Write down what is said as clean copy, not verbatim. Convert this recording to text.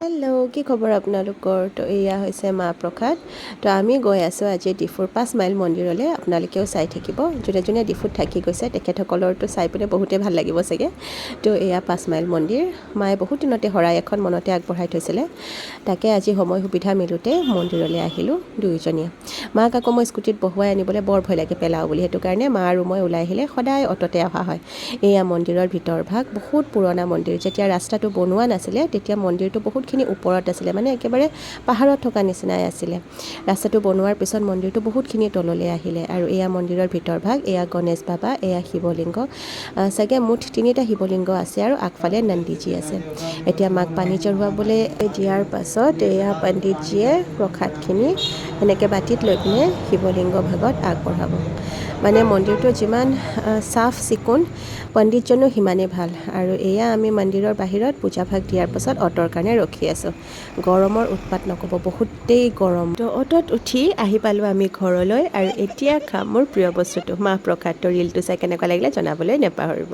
Hello' কি খবৰ আপোনালোকৰ? তো এয়া হৈছে মা প্ৰসাদ। তো আমি গৈ আছোঁ আজি ডিফুৰ 5 মাইল মন্দিৰলৈ। আপোনালোকেও চাই থাকিব। যোনে যোনে ডিফুত থাকি গৈছে তেখেতসকলৰতো চাই পেলাই বহুতেই ভাল লাগিব চাগে। তো এয়া 5 মাইল মন্দিৰ। মায়ে বহুত দিনতে শৰাই এখন মনতে আগবঢ়াই থৈছিলে। তাকে আজি সময় সুবিধা মিলোতে মন্দিৰলৈ আহিলোঁ দুয়োজনীয়ে। মাক আকৌ মই স্কুটিত বহুৱাই আনিবলৈ বৰ ভয় লাগে পেলাওঁ বুলি, সেইটো কাৰণে মা আৰু মই ওলাই আহিলে সদায় অট'তে অহা হয়। এয়া মন্দিৰৰ ভিতৰ ভাগ, বহুত পুৰণা মন্দিৰ। যেতিয়া ৰাস্তাটো বনোৱা নাছিলে তেতিয়া মন্দিৰটো বহুতখিনি ওপৰত আছিলে, মানে একেবাৰে পাহাৰত থকা নিচিনাই আছিলে। ৰাস্তাটো বনোৱাৰ পিছত মন্দিৰটো বহুতখিনি তললৈ আহিলে। আৰু এয়া মন্দিৰৰ ভিতৰ ভাগ, এয়া গণেশ বাবা, এয়া শিৱলিংগ, চাগে মুঠ 3টা শিৱলিংগ আছে আৰু আগফালে নন্দীজী আছে। এতিয়া মাক পানী চঢ়ুৱাবলৈ দিয়াৰ পাছত এয়া পণ্ডিতজীয়ে প্ৰসাদখিনি এনেকৈ বাতিত লৈ পিনে শিৱলিংগ ভাগত আগবঢ়াব। মানে মন্দিৰটো যিমান চাফ চিকুণ, পণ্ডিতজনো সিমানেই ভাল। আৰু এয়া আমি মন্দিৰৰ বাহিৰত পূজাভাগ দিয়াৰ পাছত অ'টোৰ কাৰণে ৰখি আছোঁ। গৰমৰ উৎপাত নক'ব, বহুতেই গৰম। তো অ'টোত উঠি আহি পালোঁ আমি ঘৰলৈ। আৰু এতিয়া খাম মোৰ প্ৰিয় বস্তুটো, মাহ প্ৰসাদ। তো ৰীলটো চাই কেনেকুৱা লাগিলে জনাবলৈ নেপাহৰিব।